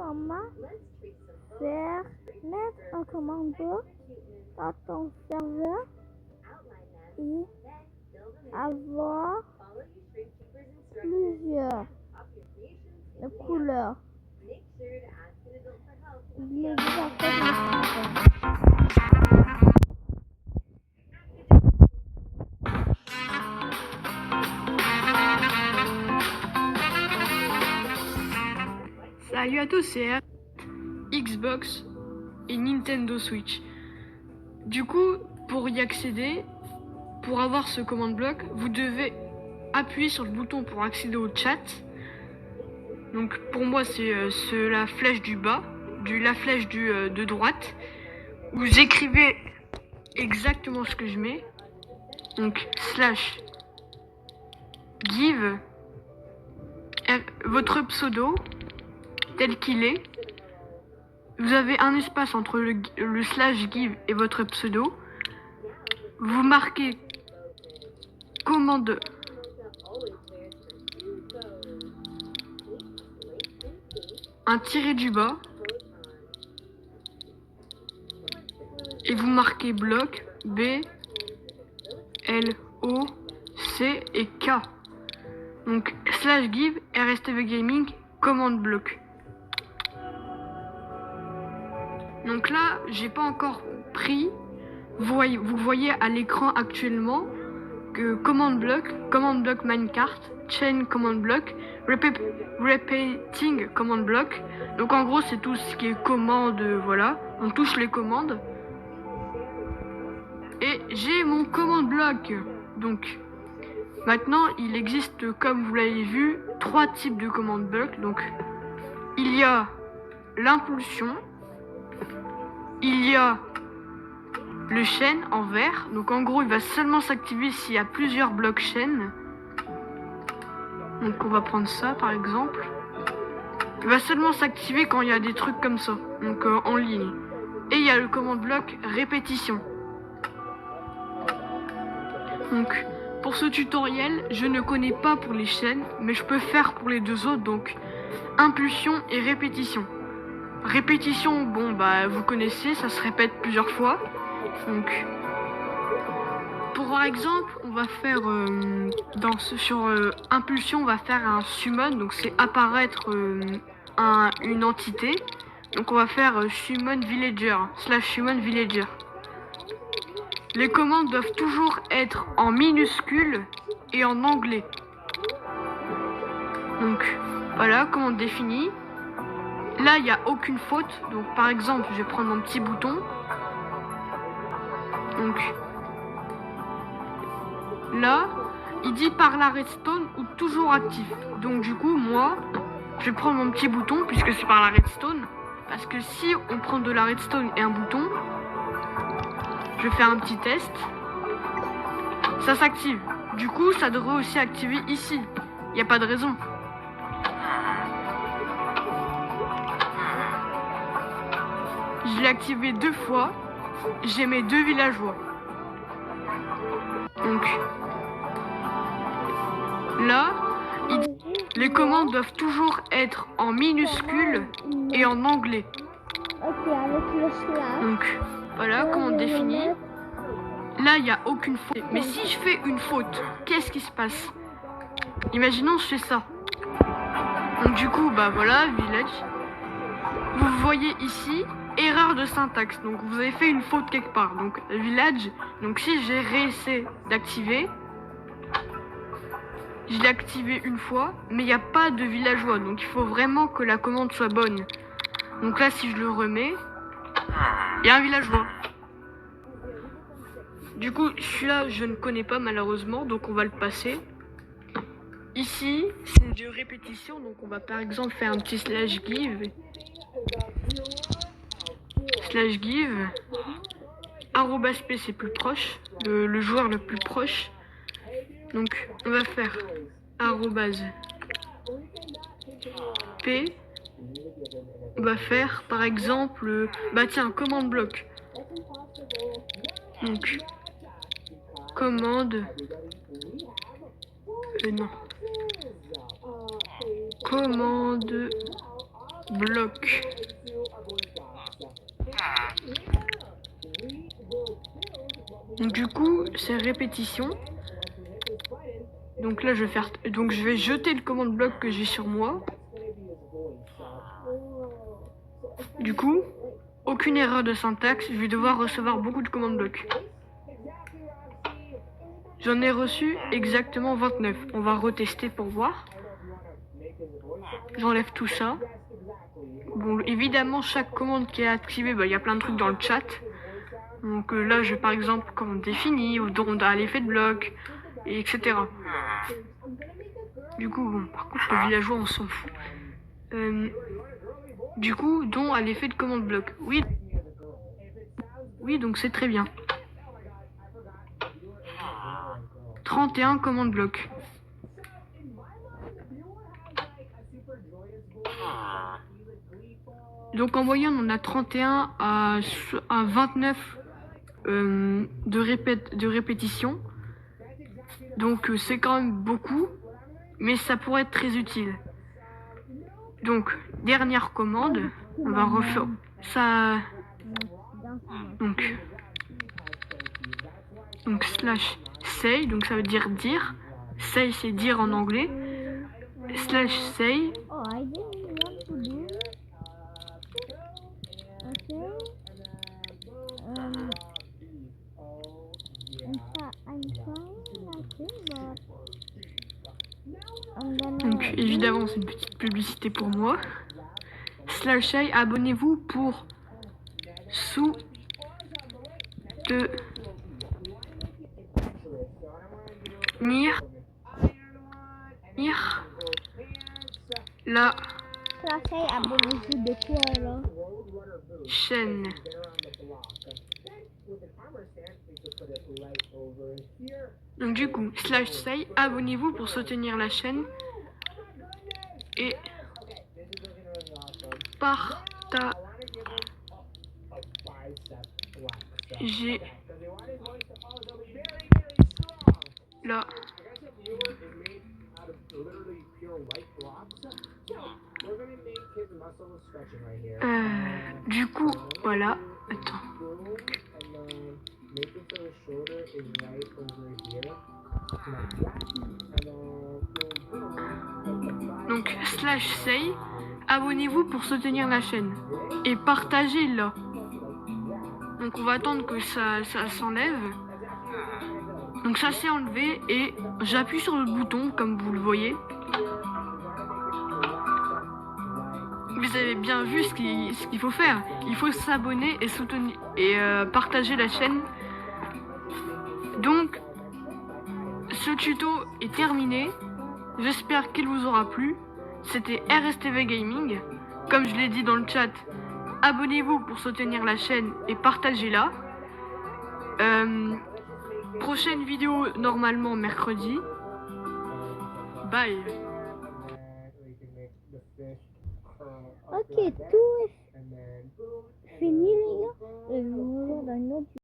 comment faire mettre un commande bloc dans ton serveur et avoir plusieurs couleurs. Il existe en fait le suivant. Salut à tous, c'est Xbox et Nintendo Switch. Du coup, pour y accéder, pour avoir ce command bloc, vous devez appuyer sur le bouton pour accéder au chat. Donc pour moi c'est la flèche du bas, la flèche de droite. Vous écrivez exactement ce que je mets. Donc /give votre pseudo tel qu'il est. Vous avez un espace entre le /give et votre pseudo. Vous marquez commande un tiré du bas et vous marquez bloc B, L, O, C et K. Donc /give RSTV Gaming commande bloc. Donc là, j'ai pas encore pris. Vous voyez à l'écran actuellement que command block minecart, chain command block, repeating command block. Donc en gros, c'est tout ce qui est commande, voilà. On touche les commandes. Et j'ai mon command block. Donc maintenant, il existe, comme vous l'avez vu, 3 types de command block. Donc il y a l'impulsion, il y a le chaîne en vert. Donc en gros, il va seulement s'activer s'il y a plusieurs blocs chaîne. Donc on va prendre ça par exemple. Il va seulement s'activer quand il y a des trucs comme ça, donc en ligne. Et il y a le command bloc répétition. Donc pour ce tutoriel, je ne connais pas pour les chaînes, mais je peux faire pour les deux autres, donc impulsion et répétition. Répétition, bon bah vous connaissez, ça se répète plusieurs fois. Donc pour par exemple, on va faire sur impulsion, on va faire un summon, donc c'est apparaître une entité. Donc on va faire summon villager /summon villager. Les commandes doivent toujours être en minuscule et en anglais. Donc voilà, commande définie. Là, il n'y a aucune faute. Donc par exemple, je vais prendre mon petit bouton. Donc là, il dit par la redstone ou toujours actif. Donc du coup, moi, je vais prendre mon petit bouton puisque c'est par la redstone. Parce que si on prend de la redstone et un bouton, je vais faire un petit test. Ça s'active. Du coup, ça devrait aussi activer ici. Il n'y a pas de raison. Je l'ai activé 2 fois. J'ai mes 2 villageois. Donc là, les commandes doivent toujours être en minuscule et en anglais. Ok, avec le slash. Donc voilà, commande définie. Là, il n'y a aucune faute. Mais si je fais une faute, qu'est-ce qui se passe? Imaginons je fais ça. Donc du coup, bah voilà, village. Vous voyez ici, erreur de syntaxe. Donc vous avez fait une faute quelque part. Donc village. Donc si j'ai réessayé d'activer, je l'ai activé une fois, mais il n'y a pas de villageois. Donc il faut vraiment que la commande soit bonne. Donc là, si je le remets, il y a un villageois. Du coup, celui-là, je ne connais pas malheureusement, donc on va le passer. Ici, c'est de répétition, donc on va par exemple faire un petit /give. /give. @p, c'est plus proche, le joueur le plus proche. Donc on va faire @p. On va faire par exemple, bah tiens, commande bloc. Donc commande. Non. Commande bloc. Donc du coup, c'est répétition. Donc là, je vais jeter le commande bloc que j'ai sur moi. Du coup, aucune erreur de syntaxe, je vais devoir recevoir beaucoup de commandes bloc. J'en ai reçu exactement 29. On va retester pour voir. J'enlève tout ça. Bon, évidemment, chaque commande qui est activée, il y a plein de trucs dans le chat. Donc là, je vais par exemple commande définie, ou dont à l'effet de bloc, etc. Du coup, bon, par contre, le villageois, on s'en fout. Du coup, dont à l'effet de commande bloc. Oui, donc c'est très bien. 31 commandes bloc. Donc en moyenne, on a 31 à 29 de répétition. Donc c'est quand même beaucoup, mais ça pourrait être très utile. Donc, dernière commande, on va refaire ça. Donc slash say, donc ça veut dire dire. Say, c'est dire en anglais. Slash say. Oh, I didn't want to do. Okay. I'm trying nothing, but I'm gonna. Donc évidemment, c'est une petite publicité pour moi. Slash say, abonnez-vous pour soutenir la Slash abonnez-vous de quoi là? chaîne. Donc du coup, slash say, abonnez-vous pour soutenir la chaîne et partagez la. Du coup, voilà. Attends. Donc, slash say, abonnez-vous pour soutenir la chaîne. Et partagez-la. Donc, on va attendre que ça s'enlève. Donc, ça s'est enlevé et j'appuie sur le bouton, comme vous le voyez. Vous avez bien vu ce qu'il faut faire. Il faut s'abonner et soutenir et partager la chaîne. Donc, ce tuto est terminé. J'espère qu'il vous aura plu. C'était RSTV Gaming. Comme je l'ai dit dans le chat, abonnez-vous pour soutenir la chaîne et partagez-la. Prochaine vidéo normalement mercredi. Bye. Ok, tout est fini les gars. Je vais vous voir dans une autre